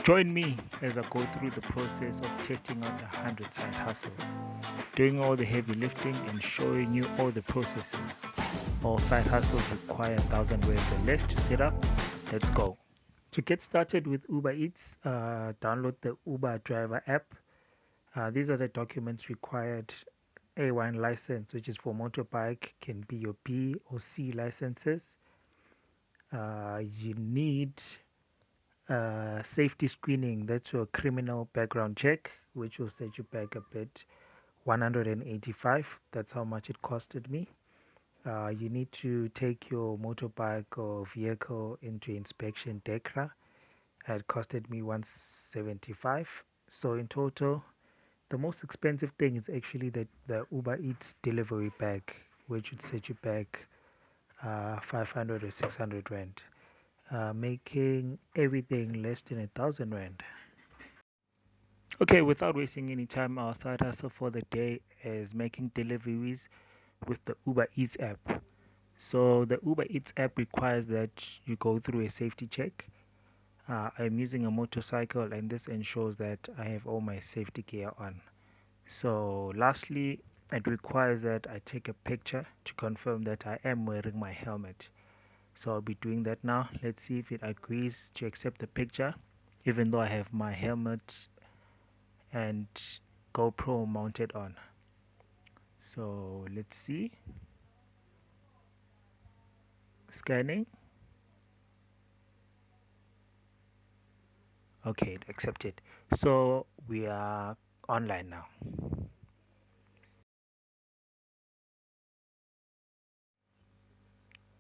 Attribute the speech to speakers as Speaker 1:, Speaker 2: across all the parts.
Speaker 1: Join me as I go through the process of testing out 100 side hustles, doing all the heavy lifting and showing you all the processes. All side hustles require 1,000 words or less to set up. Let's go. To get started with Uber Eats, download the Uber Driver app. These are the documents required. A1 license, which is for motorbike, can be your B or C licenses. You need safety screening, that's your criminal background check, which will set you back a bit. 185, that's how much it costed me. You need to take your motorbike or vehicle into inspection DEKRA. It costed me 175. So in total, the most expensive thing is actually the Uber Eats delivery bag, which would set you back 500 or 600 rand, making everything less than 1,000 rand. Okay, without wasting any time, our side hustle for the day is making deliveries with the Uber Eats app. So the Uber Eats app requires that you go through a safety check. I'm using a motorcycle, and this ensures that I have all my safety gear on. So lastly, it requires that I take a picture to confirm that I am wearing my helmet. So I'll be doing that now. Let's see if it agrees to accept the picture, even though I have my helmet and GoPro mounted on. So let's see. Scanning. Okay, accepted. So we are online now.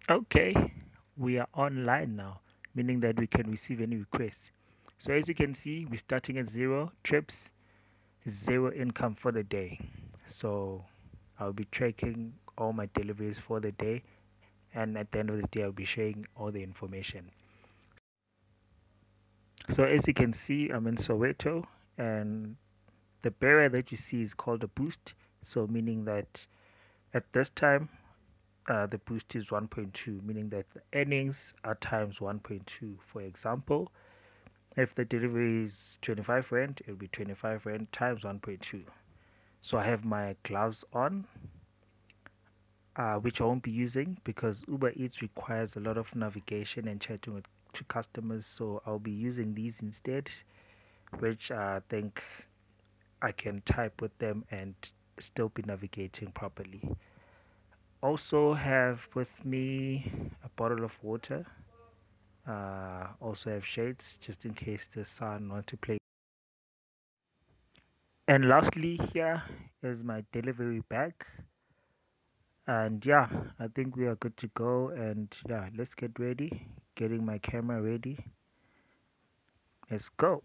Speaker 1: Okay, we are online now, meaning that we can receive any requests. So as you can see, we're starting at 0 trips, 0 income for the day. So I'll be tracking all my deliveries for the day, and at the end of the day, I'll be sharing all the information. So as you can see, I'm in Soweto, and the barrier that you see is called a boost. So meaning that at this time, the boost is 1.2, meaning that the earnings are times 1.2. For example, if the delivery is 25 rand, it'll be 25 rand times 1.2. So I have my gloves on, which I won't be using because Uber Eats requires a lot of navigation and chatting to customers. So I'll be using these instead, which I think I can type with them and still be navigating properly. Also have with me a bottle of water. Also have shades just in case the sun want to play. And lastly, here is my delivery bag. And yeah, I think we are good to go. And yeah, let's get ready. Getting my camera ready. Let's go.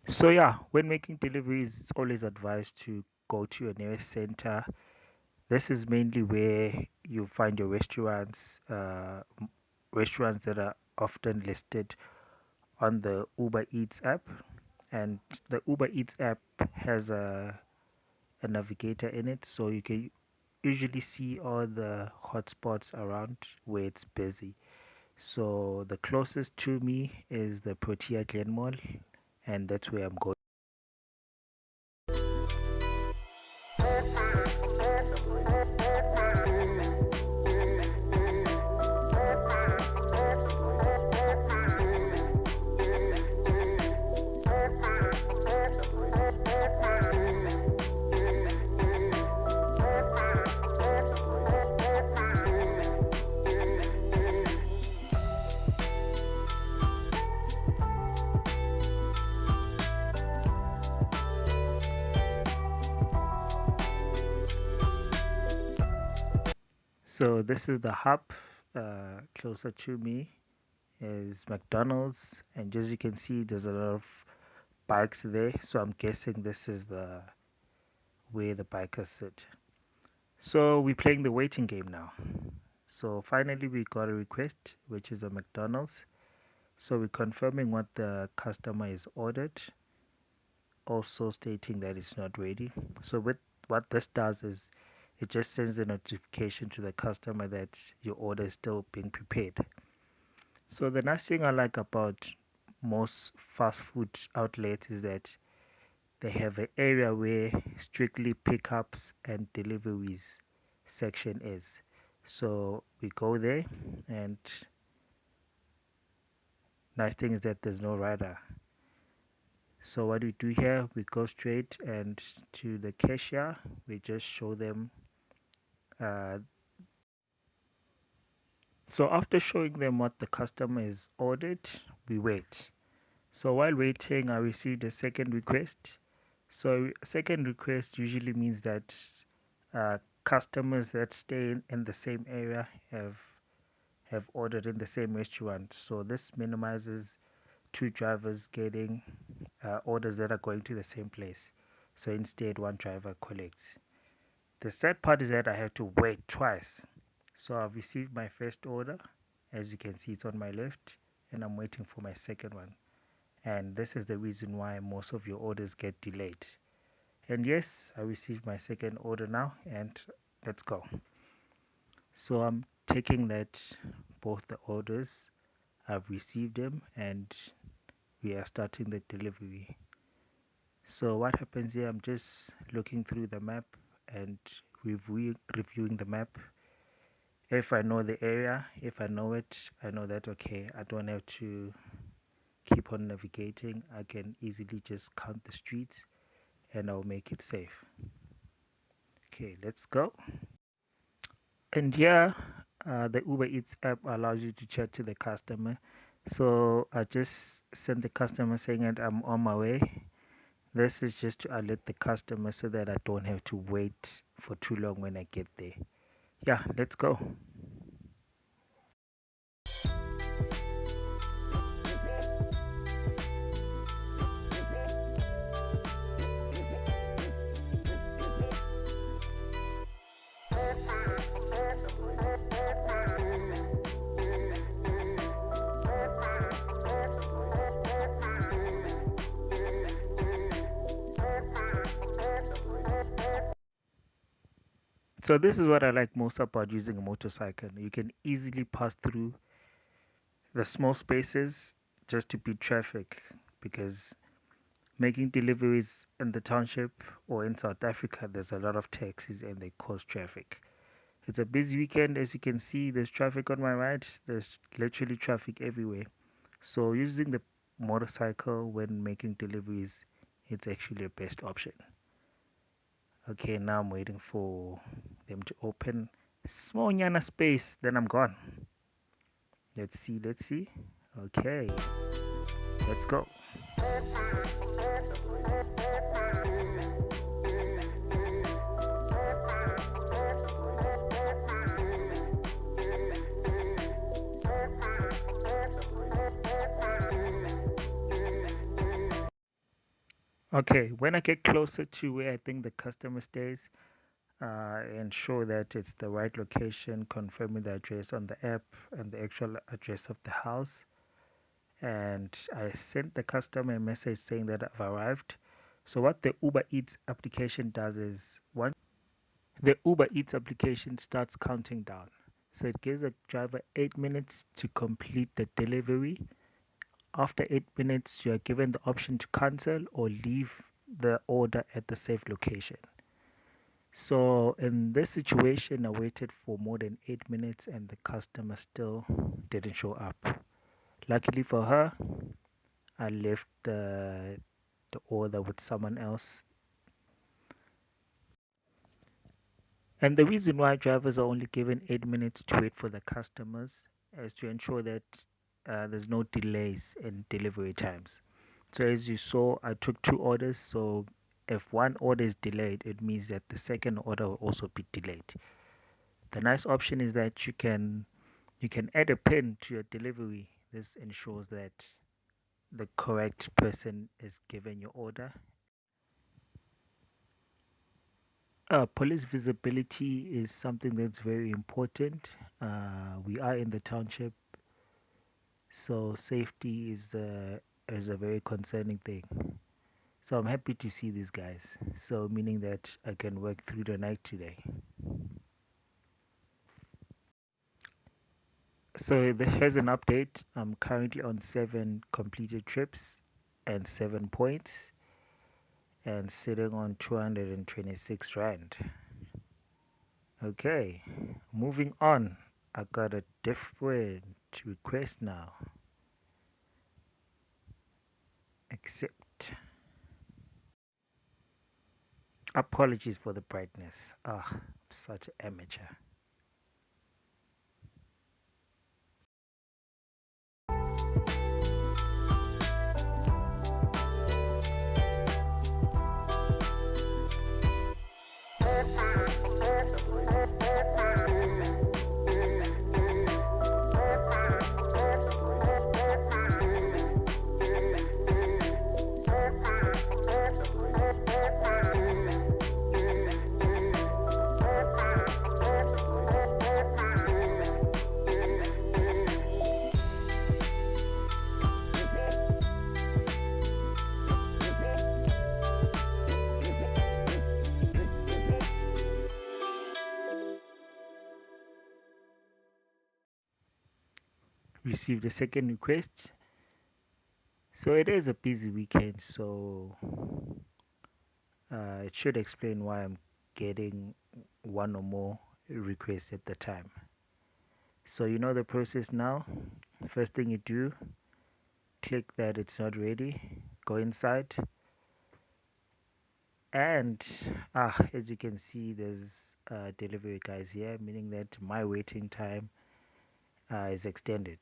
Speaker 1: So yeah, when making deliveries, it's always advised to go to your nearest center. This is mainly where you find your restaurants that are often listed on the Uber Eats app. And the Uber Eats app has a navigator in it, so you can usually see all the hotspots around where it's busy. So the closest to me is the Protea Glen Mall, and that's where I'm going. So this is the hub closer to me. is McDonald's, and as you can see, there's a lot of bikes there. So I'm guessing this is the where the bikers sit. So we're playing the waiting game now. So finally we got a request, which is a McDonald's. So we're confirming what the customer is ordered, also stating that it's not ready. So with what this does is it just sends a notification to the customer that your order is still being prepared. So the nice thing I like about most fast food outlets is that they have an area where strictly pickups and deliveries section is. So we go there, and nice thing is that there's no rider. So what we do here, we go straight and to the cashier. We just show them. Uh, so after showing them what the customer is ordered, we wait. So while waiting, I received a second request. So a second request usually means that customers that stay in the same area have ordered in the same restaurant. So this minimizes two drivers getting orders that are going to the same place. So instead, one driver collects. The sad part is that I have to wait twice. So I've received my first order. As you can see, it's on my left, and I'm waiting for my second one. And this is the reason why most of your orders get delayed. And yes, I received my second order now, and let's go. So I'm taking that both the orders, I've received them, and we are starting the delivery. So what happens here, I'm just looking through the map and reviewing the map. If I know the area, if I know it, I know that okay, I don't have to keep on navigating. I can easily just count the streets and I'll make it safe. Okay, let's go. And yeah, the Uber Eats app allows you to chat to the customer. So I just sent the customer saying that I'm on my way. This is just to alert the customer so that I don't have to wait for too long when I get there. Yeah, let's go. So this is what I like most about using a motorcycle. You can easily pass through the small spaces just to beat traffic, because making deliveries in the township or in South Africa, there's a lot of taxis and they cause traffic. It's a busy weekend. As you can see, there's traffic on my right. There's literally traffic everywhere. So using the motorcycle when making deliveries, it's actually a best option. Okay, now I'm waiting for them to open. Small nyana space, then I'm gone. Let's see, let's see. Okay, let's go. Okay, when I get closer to where I think the customer stays, ensure that it's the right location, confirming the address on the app and the actual address of the house. And I sent the customer a message saying that I've arrived. So what the Uber Eats application does is once the Uber Eats application starts counting down. So it gives the driver 8 minutes to complete the delivery. After 8 minutes, you are given the option to cancel or leave the order at the safe location. So in this situation, I waited for more than 8 minutes and the customer still didn't show up. Luckily for her, I left the order with someone else. And the reason why drivers are only given 8 minutes to wait for the customers is to ensure that there's no delays in delivery times. So as you saw, I took two orders. So if one order is delayed, it means that the second order will also be delayed. The nice option is that you can add a pin to your delivery This ensures that the correct person is given your order. Police visibility is something that's very important. We are in the township, so safety is a very concerning thing. So I'm happy to see these guys. So meaning that I can work through the night today. So here's an update. I'm currently on 7 completed trips and 7 points and sitting on 226 Rand. Okay, moving on. I got a different request now. Accept. Apologies for the brightness. Ah, I'm such an amateur. Received a second request. So it is a busy weekend, so it should explain why I'm getting one or more requests at the time. So you know the process now. First thing you do, click that it's not ready, go inside, and as you can see, there's delivery guys here, meaning that my waiting time is extended.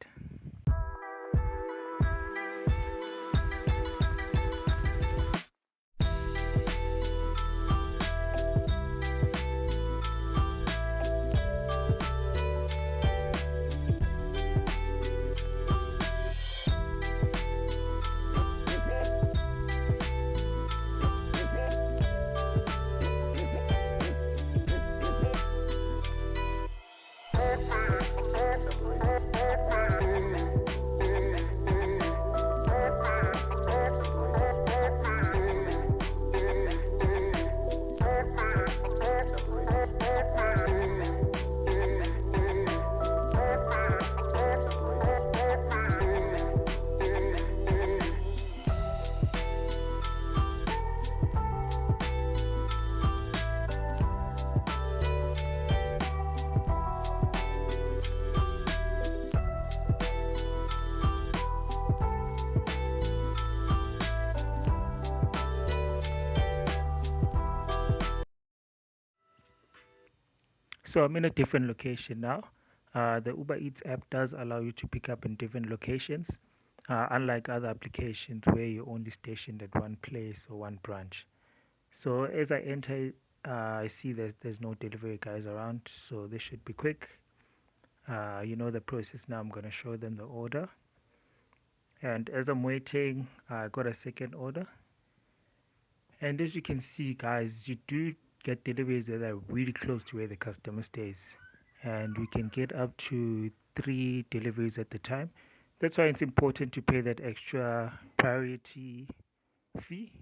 Speaker 1: So I'm in a different location now. The Uber Eats app does allow you to pick up in different locations, unlike other applications where you're only stationed at one place or one branch. So as I enter, I see there's no delivery guys around, so this should be quick. You know the process now. I'm going to show them the order. And as I'm waiting, I got a second order. And as you can see, guys, you do get deliveries that are really close to where the customer stays. And we can get up to 3 deliveries at the time. That's why it's important to pay that extra priority fee,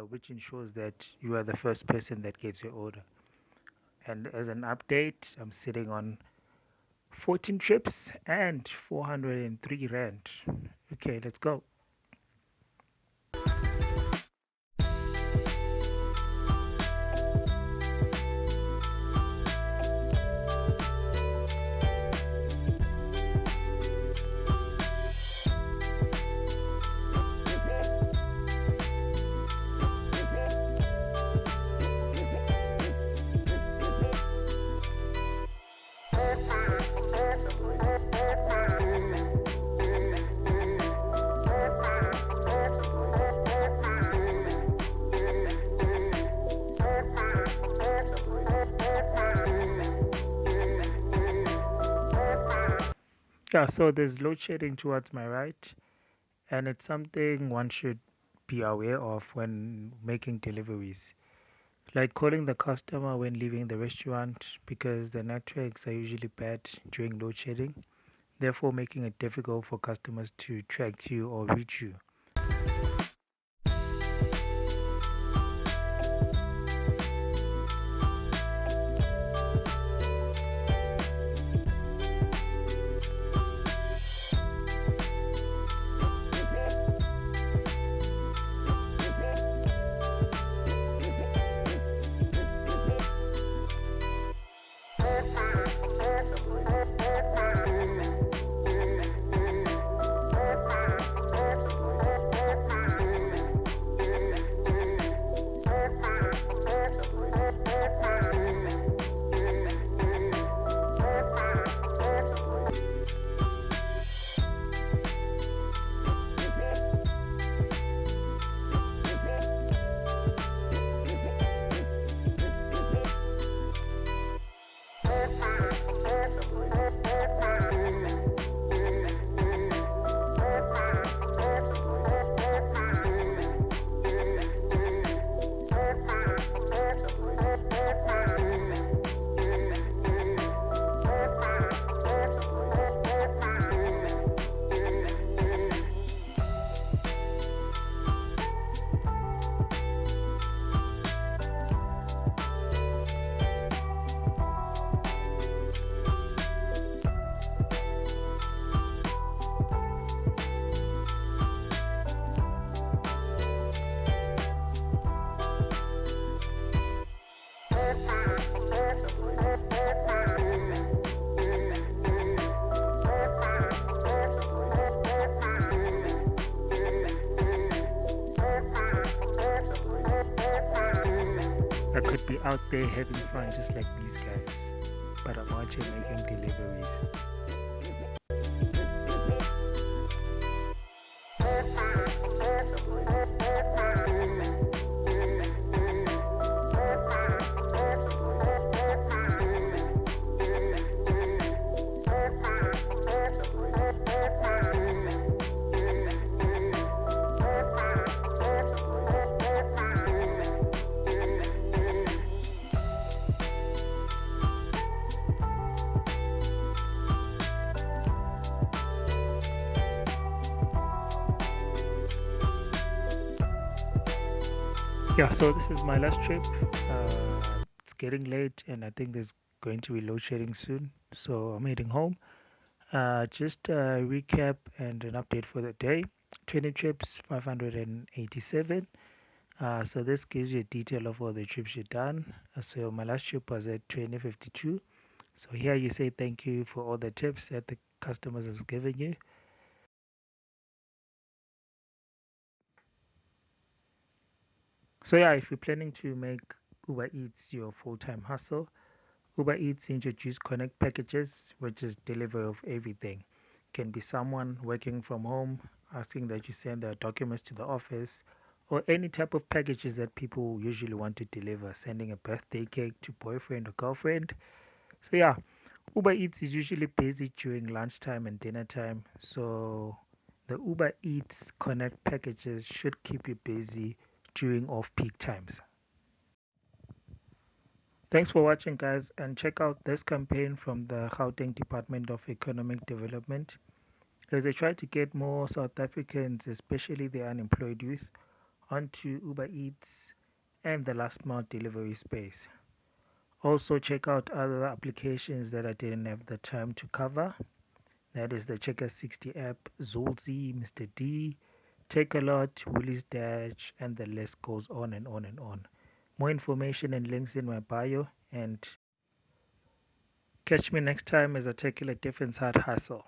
Speaker 1: which ensures that you are the first person that gets your order. And as an update, I'm sitting on 14 trips and 403 Rand. Okay, let's go. Yeah, so there's load shedding towards my right, and it's something one should be aware of when making deliveries. Like calling the customer when leaving the restaurant because the networks are usually bad during load shedding, therefore making it difficult for customers to track you or reach you. I could be out there having fun just like these guys, but I'm out here making deliveries. Yeah, so this is my last trip. It's getting late, and I think there's going to be load shedding soon. So I'm heading home. Just a recap and an update for the day. 20 trips, 587. So this gives you a detail of all the trips you've done. So my last trip was at 2052. So here you say thank you for all the tips that the customers has given you. So yeah, if you're planning to make Uber Eats your full-time hustle, Uber Eats introduced Connect packages, which is delivery of everything. Can be someone working from home asking that you send their documents to the office, or any type of packages that people usually want to deliver, sending a birthday cake to boyfriend or girlfriend. So yeah, Uber Eats is usually busy during lunchtime and dinner time. So the Uber Eats Connect packages should keep you busy during off-peak times. Thanks for watching, guys, and check out this campaign from the Gauteng Department of Economic Development as they try to get more South Africans, especially the unemployed youth, onto Uber Eats and the last mile delivery space. Also, check out other applications that I didn't have the time to cover. That is the Checker 60 app, Zolzi, Mr. D, Take a Lot, Woolies Dash, and the list goes on and on and on. More information and links in my bio, and catch me next time as I tackle a different side hustle.